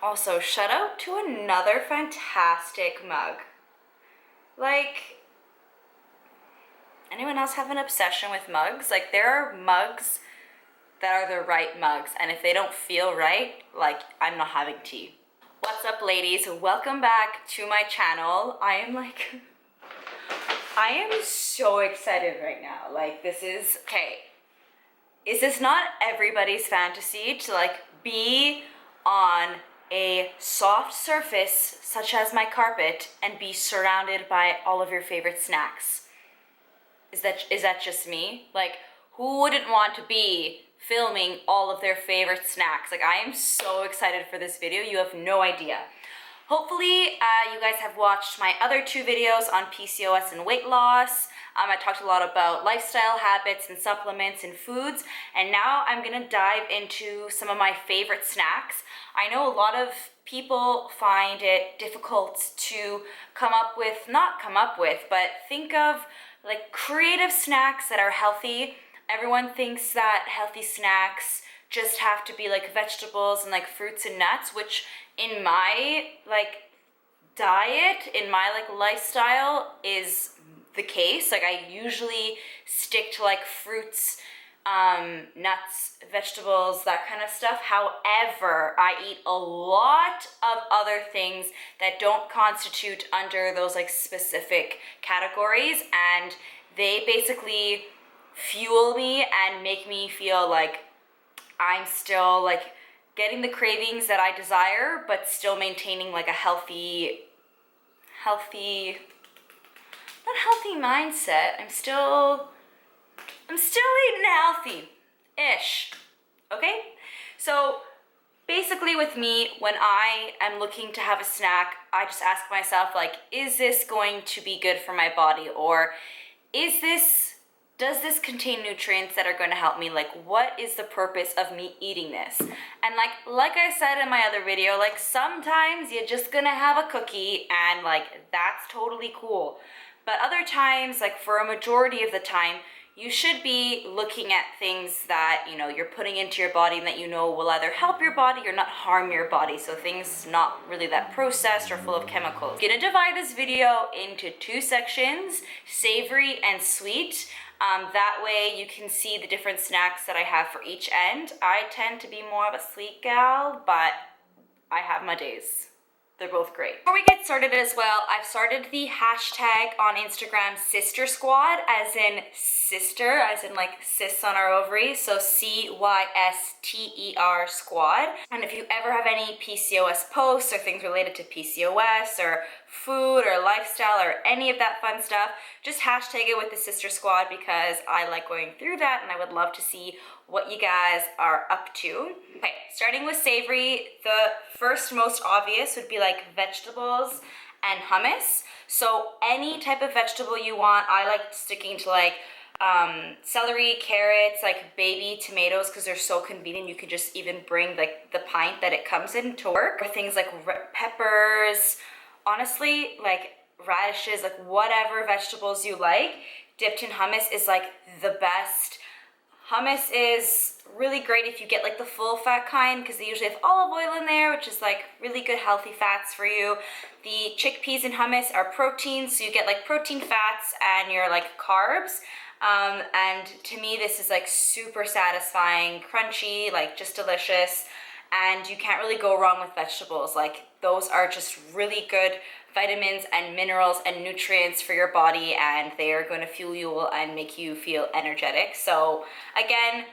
Also, shout out to another fantastic mug. Like, anyone else have an obsession with mugs? Like, there are mugs that are the right mugs, and if they don't feel right, like, I'm not having tea. What's up, ladies? Welcome back to my channel. I am so excited right now. Like, this is, okay, is this not everybody's fantasy to like be on a soft surface such as my carpet and be surrounded by all of your favorite snacks? Is that just me? Like, who wouldn't want to be filming all of their favorite snacks? Like, I am so excited for this video. You have no idea. Hopefully, you guys have watched my other 2 videos on PCOS and weight loss. I talked a lot about lifestyle habits and supplements and foods, and now I'm gonna dive into some of my favorite snacks. I know a lot of people find it difficult to but think of like creative snacks that are healthy. Everyone thinks that healthy snacks just have to be like vegetables and like fruits and nuts, which in my like diet, in my like lifestyle is the case. Like, I usually stick to like fruits, nuts, vegetables, that kind of stuff. However, I eat a lot of other things that don't constitute under those like specific categories, and they basically fuel me and make me feel like I'm still like getting the cravings that I desire, but still maintaining like a healthy mindset. I'm still eating healthy-ish, okay? So basically with me, when I am looking to have a snack, I just ask myself like, is this going to be good for my body? Or does this contain nutrients that are going to help me? Like, what is the purpose of me eating this? And like I said in my other video, like sometimes you're just gonna have a cookie and like that's totally cool. But other times, like for a majority of the time, you should be looking at things that, you know, you're putting into your body and that you know will either help your body or not harm your body. So things not really that processed or full of chemicals. I'm gonna divide this video into 2 sections, savory and sweet. That way you can see the different snacks that I have for each end. I tend to be more of a sweet gal, but I have my days. They're both great. Before we get started as well, I've started the hashtag on Instagram, Sister Squad, as in sister, as in like cysts on our ovaries. So CYSTER squad. And if you ever have any PCOS posts or things related to PCOS or food or lifestyle or any of that fun stuff, just hashtag it with the Sister Squad because I like going through that and I would love to see what you guys are up to. Okay, starting with savory, the first most obvious would be like vegetables and hummus. So any type of vegetable you want. I like sticking to like celery, carrots, like baby tomatoes because they're so convenient. You could just even bring like the pint that it comes in to work. Or things like peppers, honestly, like radishes, like whatever vegetables you like, dipped in hummus is like the best. Hummus is really great if you get like the full fat kind because they usually have olive oil in there, which is like really good healthy fats for you. The chickpeas in hummus are proteins, so you get like protein, fats, and your like carbs. And to me, this is like super satisfying, crunchy, like just delicious. And you can't really go wrong with vegetables. Like those are just really good vitamins and minerals and nutrients for your body, and they are going to fuel you and make you feel energetic. So again,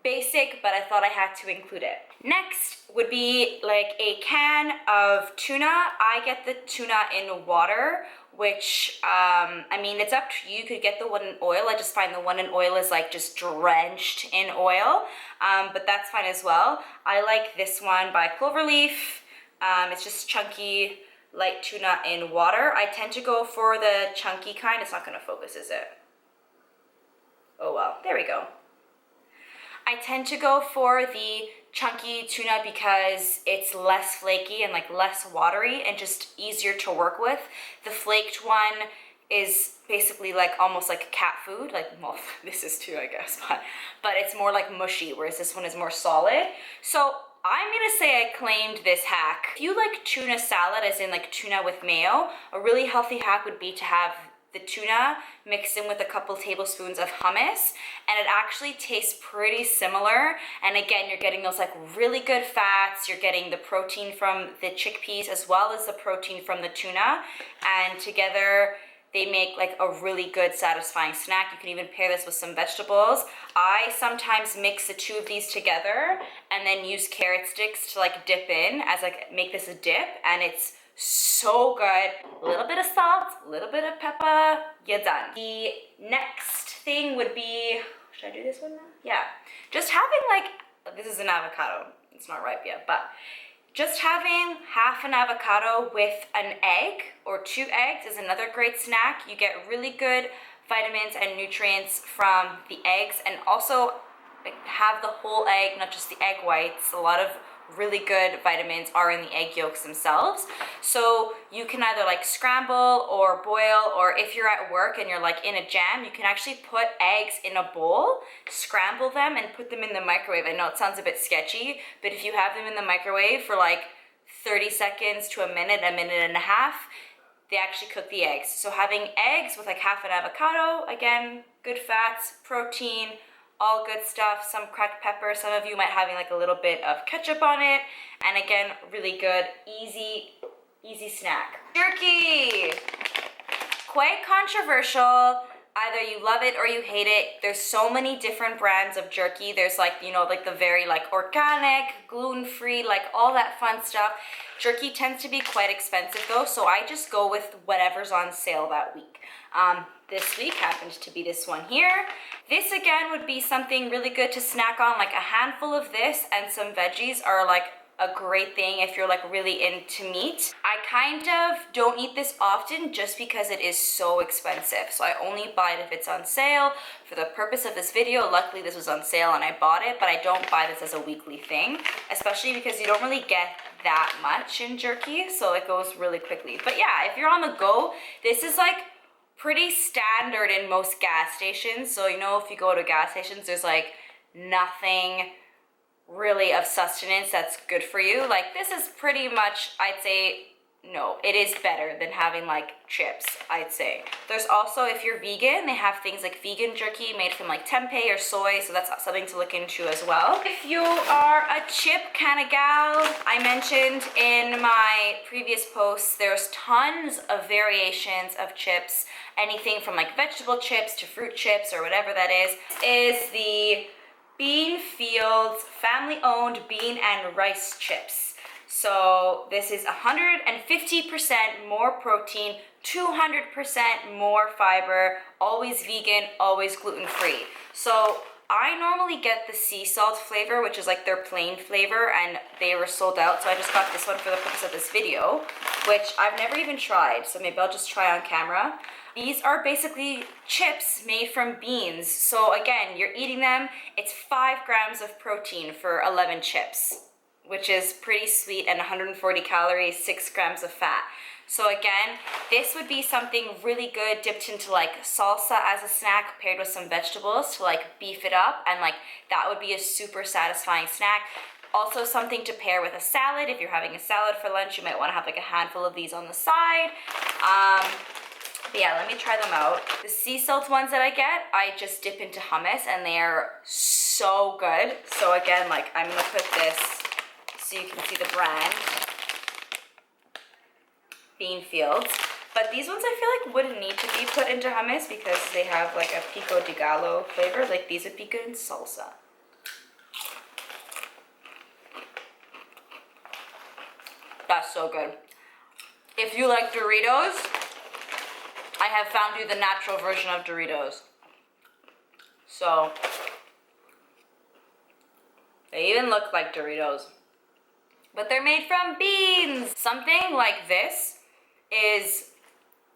basic, but I thought I had to include it. Next would be like a can of tuna. I get the tuna in water, which, I mean, it's up to you. You could get the one in oil. I just find the one in oil is like just drenched in oil, but that's fine as well. I like this one by Cloverleaf. It's just chunky, light tuna in water. I tend to go for the chunky kind. It's not gonna focus, is it? Oh well, there we go. I tend to go for the chunky tuna because it's less flaky and like less watery and just easier to work with. The flaked one is basically like almost like cat food, like, well, this is too, I guess, but it's more like mushy, whereas this one is more solid. So I'm gonna say I claimed this hack. If you like tuna salad, as in like tuna with mayo, a really healthy hack would be to have the tuna mixed in with a couple tablespoons of hummus, and it actually tastes pretty similar. And again, you're getting those like really good fats, you're getting the protein from the chickpeas as well as the protein from the tuna, and together they make like a really good satisfying snack. You can even pair this with some vegetables. I sometimes mix the two of these together and then use carrot sticks to like dip in as like make this a dip, and it's so good. A little bit of salt, a little bit of pepper, you're done. The next thing would be, should I do this one now? Yeah. Just having like, this is an avocado. It's not ripe yet, but just having half an avocado with an egg or 2 eggs is another great snack. You get really good vitamins and nutrients from the eggs, and also like, have the whole egg, not just the egg whites. A lot of really good vitamins are in the egg yolks themselves. So you can either like scramble or boil, or if you're at work and you're like in a jam, you can actually put eggs in a bowl, scramble them and put them in the microwave. I know it sounds a bit sketchy, but if you have them in the microwave for like 30 seconds to a minute and a half, they actually cook the eggs. So having eggs with like half an avocado, again, good fats, protein, all good stuff, some cracked pepper. Some of you might having like a little bit of ketchup on it. And again, really good, easy snack. Jerky, quite controversial. Either you love it or you hate it. There's so many different brands of jerky. There's like, you know, like the very like organic, gluten-free, like all that fun stuff. Jerky tends to be quite expensive though, so I just go with whatever's on sale that week. This week happened to be this one here. This again would be something really good to snack on, like a handful of this and some veggies are like a great thing if you're like really into meat. I kind of don't eat this often just because it is so expensive. So I only buy it if it's on sale. For the purpose of this video, luckily this was on sale and I bought it, but I don't buy this as a weekly thing, especially because you don't really get that much in jerky, so it goes really quickly. But yeah, if you're on the go, this is like pretty standard in most gas stations. So you know, if you go to gas stations, there's like nothing really of sustenance that's good for you. Like this is pretty much, I'd say, no, it is better than having like chips, I'd say. There's also, if you're vegan, they have things like vegan jerky made from like tempeh or soy, so that's something to look into as well. If you are a chip kind of gal, I mentioned in my previous posts, there's tons of variations of chips, anything from like vegetable chips to fruit chips or whatever that is the Bean Fields family-owned bean and rice chips. So this is 150% more protein, 200% more fiber, always vegan, always gluten-free. So I normally get the sea salt flavor, which is like their plain flavor, and they were sold out. So I just got this one for the purpose of this video, which I've never even tried. So maybe I'll just try on camera. These are basically chips made from beans. So again, you're eating them, it's 5 grams of protein for 11 chips, which is pretty sweet, and 140 calories, 6 grams of fat. So again, this would be something really good dipped into like salsa as a snack paired with some vegetables to like beef it up, and like that would be a super satisfying snack. Also something to pair with a salad. If you're having a salad for lunch, you might want to have like a handful of these on the side. But yeah, let me try them out. The sea salt ones that I get, I just dip into hummus and they are so good. So again, like I'm gonna put this so you can see the brand, Bean Fields. But these ones I feel like wouldn't need to be put into hummus because they have like a pico de gallo flavor. Like these would be good in salsa. That's so good. If you like Doritos, I have found you the natural version of Doritos. So, they even look like Doritos, but they're made from beans. Something like this is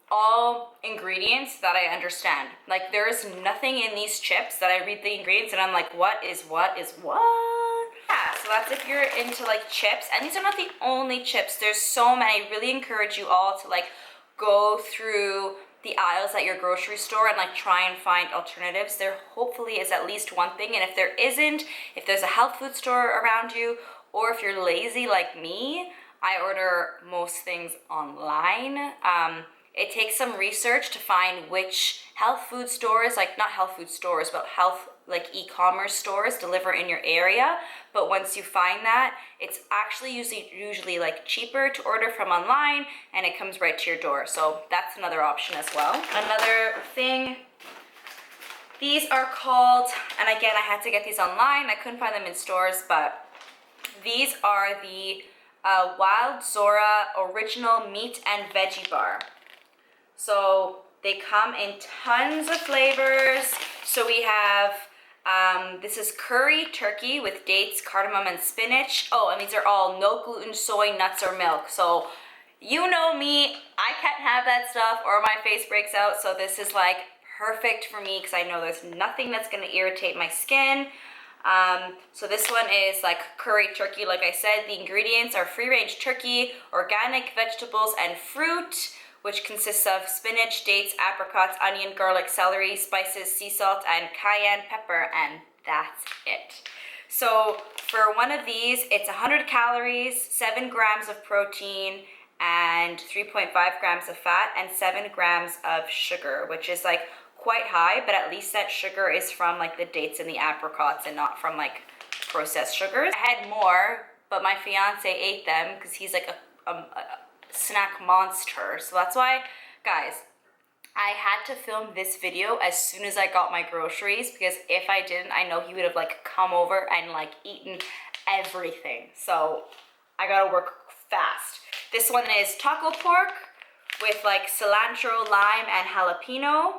all ingredients that I understand. Like there is nothing in these chips that I read the ingredients and I'm like, what is what? Yeah, so that's if you're into like chips. And these are not the only chips. There's so many. I really encourage you all to like go through the aisles at your grocery store and like try and find alternatives. There hopefully is at least one thing, and if there isn't, if there's a health food store around you, or if you're lazy like me, I order most things online. It takes some research to find which health food stores, like not health food stores, but health like e-commerce stores deliver in your area. But once you find that, it's actually usually like cheaper to order from online, and it comes right to your door. So that's another option as well. Another thing, these are called, and again, I had to get these online. I couldn't find them in stores, but these are the Wild Zora Original Meat and Veggie Bar. So they come in tons of flavors. So we have, this is curry turkey with dates, cardamom, and spinach. Oh, and these are all no gluten, soy, nuts, or milk. So you know me, I can't have that stuff or my face breaks out. So this is like perfect for me because I know there's nothing that's gonna irritate my skin. So this one is like curry turkey. Like I said, the ingredients are free-range turkey, organic vegetables, and fruit, which consists of spinach, dates, apricots, onion, garlic, celery, spices, sea salt, and cayenne pepper, and that's it. So for one of these, it's 100 calories, 7 grams of protein, and 3.5 grams of fat, and 7 grams of sugar, which is like quite high, but at least that sugar is from like the dates and the apricots and not from like processed sugars. I had more, but my fiance ate them because he's like a snack monster. So that's why, guys, I had to film this video as soon as I got my groceries, because if I didn't, I know he would have like come over and like eaten everything. So I gotta work fast. This one is taco pork with like cilantro, lime, and jalapeno.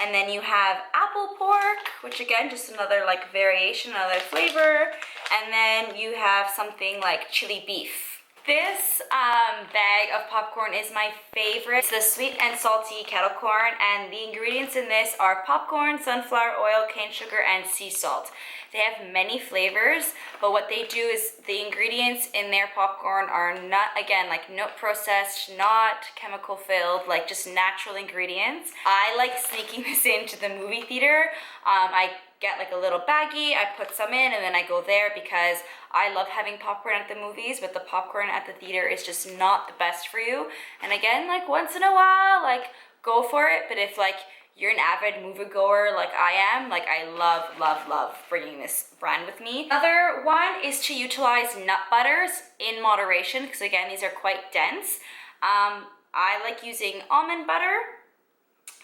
And then you have apple pork, which again, just another like variation, another flavor. And then you have something like chili beef. This bag of popcorn is my favorite. It's the sweet and salty kettle corn, and the ingredients in this are popcorn, sunflower oil, cane sugar, and sea salt. They have many flavors, but what they do is the ingredients in their popcorn are not, again, like not processed, not chemical filled, like just natural ingredients. I like sneaking this into the movie theater. I get like a little baggie, I put some in, and then I go there because I love having popcorn at the movies, but the popcorn at the theater is just not the best for you. And again, like once in a while, like go for it. But if like you're an avid moviegoer like I am, like I love bringing this brand with me. Another one is to utilize nut butters in moderation, because again, these are quite dense. I like using almond butter,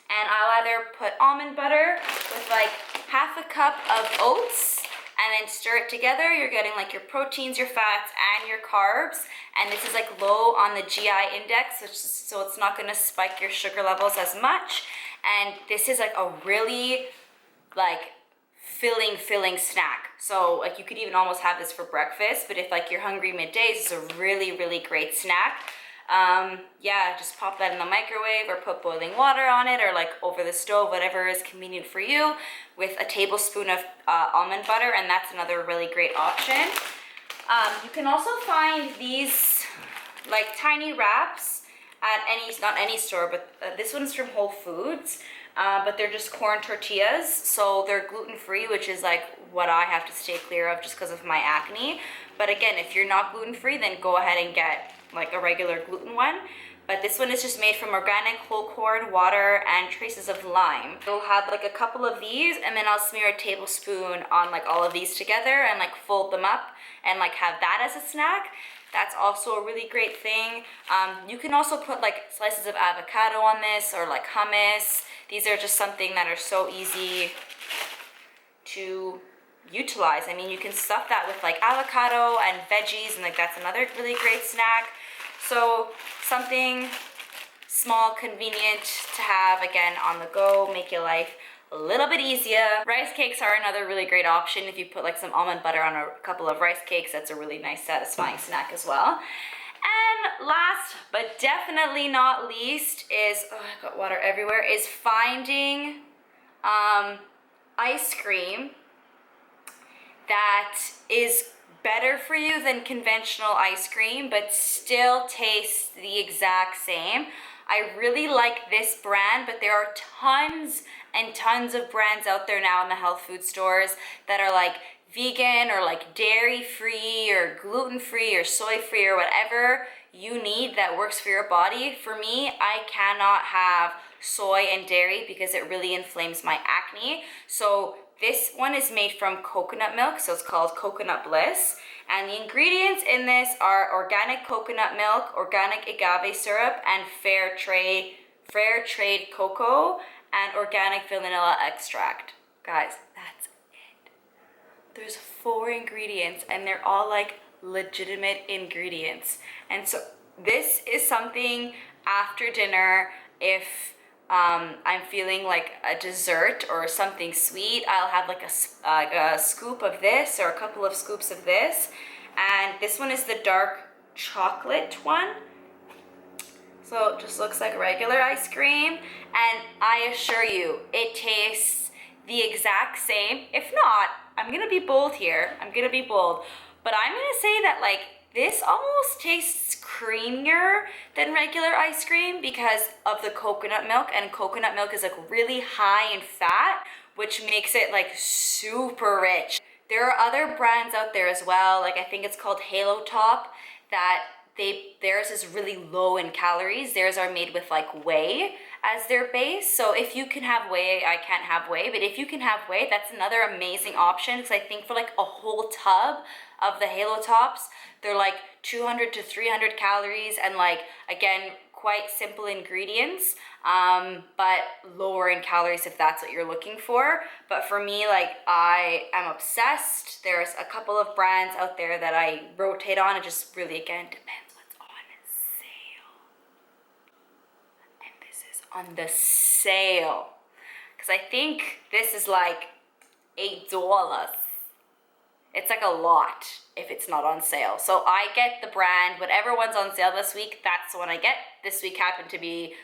and I'll either put almond butter with like half a cup of oats and then stir it together. You're getting like your proteins, your fats, and your carbs. And this is like low on the GI index, so it's not gonna spike your sugar levels as much. And this is like a really like filling snack. So like you could even almost have this for breakfast, but if like you're hungry midday, it's a really great snack. Yeah, just pop that in the microwave or put boiling water on it, or like over the stove, whatever is convenient for you, with a tablespoon of almond butter, and that's another really great option. You can also find these like tiny wraps at not any store, but this one's from Whole Foods, but they're just corn tortillas, so they're gluten-free, which is like what I have to stay clear of just because of my acne. But again, if you're not gluten-free, then go ahead and get like a regular gluten one. But this one is just made from organic whole corn, water, and traces of lime. You'll have like a couple of these, and then I'll smear a tablespoon on like all of these together and like fold them up and like have that as a snack. That's also a really great thing. You can also put like slices of avocado on this, or like hummus. These are just something that are so easy to utilize. I mean, you can stuff that with like avocado and veggies, and like that's another really great snack. So something small, convenient to have, again, on the go, make your life a little bit easier. Rice cakes are another really great option. If you put like some almond butter on a couple of rice cakes, that's a really nice, satisfying snack as well. And last but definitely not least is, oh, I got water everywhere, is finding ice cream that is better for you than conventional ice cream, but still tastes the exact same. I really like this brand, but there are tons and tons of brands out there now in the health food stores that are like vegan or like dairy free or gluten free or soy free or whatever you need that works for your body. For me, I cannot have soy and dairy because it really inflames my acne. So this one is made from coconut milk, so it's called Coconut Bliss. And the ingredients in this are organic coconut milk, organic agave syrup, and fair trade cocoa, and organic vanilla extract. Guys, that's it. There's 4 ingredients and they're all like legitimate ingredients. And so this is something after dinner, if I'm feeling like a dessert or something sweet, I'll have like a scoop of this or a couple of scoops of this. And this one is the dark chocolate one. So it just looks like regular ice cream. And I assure you, it tastes the exact same. If not, I'm gonna be bold here. I'm gonna be bold. But I'm gonna say that like this almost tastes creamier than regular ice cream because of the coconut milk, and coconut milk is like really high in fat, which makes it like super rich. There are other brands out there as well, like I think it's called Halo Top, that theirs is really low in calories. Theirs are made with like whey as their base. So if you can have whey, I can't have whey, but if you can have whey, that's another amazing option, because I think for like a whole tub of the Halo Tops, they're like 200 to 300 calories, and like, again, quite simple ingredients, but lower in calories if that's what you're looking for. But for me, like, I am obsessed. There's a couple of brands out there that I rotate on. It just really, again, depends what's on sale. And this is on the sale, because I think this is like $8. It's like a lot if it's not on sale. So I get the brand, whatever one's on sale this week, that's the one I get. This week happened to be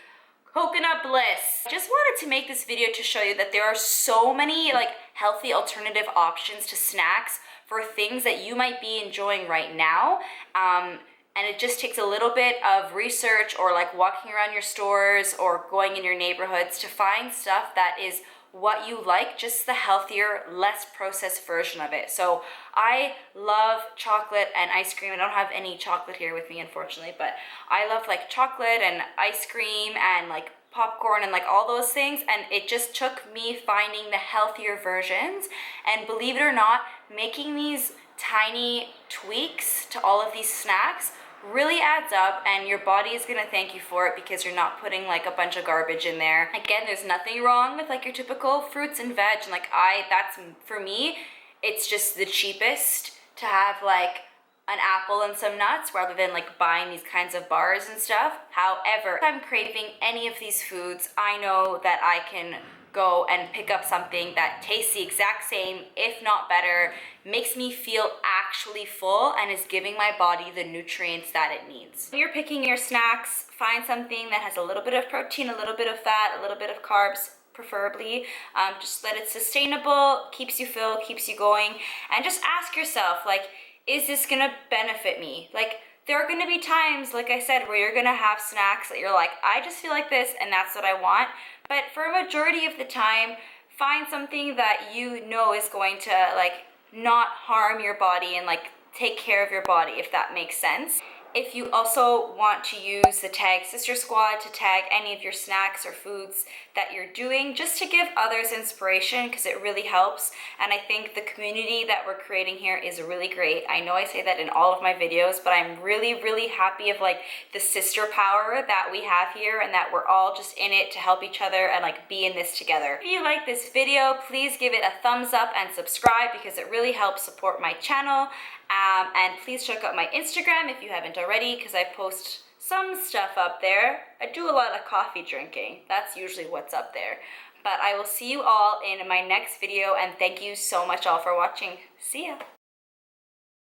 Coconut Bliss. I just wanted to make this video to show you that there are so many like healthy alternative options to snacks for things that you might be enjoying right now. And it just takes a little bit of research or like walking around your stores or going in your neighborhoods to find stuff that is what you like, just the healthier, less processed version of it. So I love chocolate and ice cream. I don't have any chocolate here with me, unfortunately, but I love like chocolate and ice cream and like popcorn and like all those things. And it just took me finding the healthier versions, and believe it or not, making these tiny tweaks to all of these snacks really adds up, and your body is gonna thank you for it because you're not putting like a bunch of garbage in there. Again, there's nothing wrong with like your typical fruits and veg, and like that's, for me, it's just the cheapest to have like an apple and some nuts rather than like buying these kinds of bars and stuff. However, if I'm craving any of these foods, I know that I can go and pick up something that tastes the exact same, if not better, makes me feel actually full, and is giving my body the nutrients that it needs. When you're picking your snacks, find something that has a little bit of protein, a little bit of fat, a little bit of carbs, preferably, just that it's sustainable, keeps you filled, keeps you going, and just ask yourself, like, is this gonna benefit me? Like, there are gonna be times, like I said, where you're gonna have snacks that you're like, I just feel like this and that's what I want. But for a majority of the time, find something that you know is going to like not harm your body and like take care of your body, if that makes sense. If you also want to use the tag Sister Squad to tag any of your snacks or foods that you're doing, just to give others inspiration, because it really helps. And I think the community that we're creating here is really great. I know I say that in all of my videos, but I'm really, really happy of like the sister power that we have here, and that we're all just in it to help each other and like be in this together. If you like this video, please give it a thumbs up and subscribe, because it really helps support my channel. And please check out my Instagram if you haven't already, because I post some stuff up there. I do a lot of coffee drinking. That's usually what's up there. But I will see you all in my next video, and thank you so much all for watching. See ya!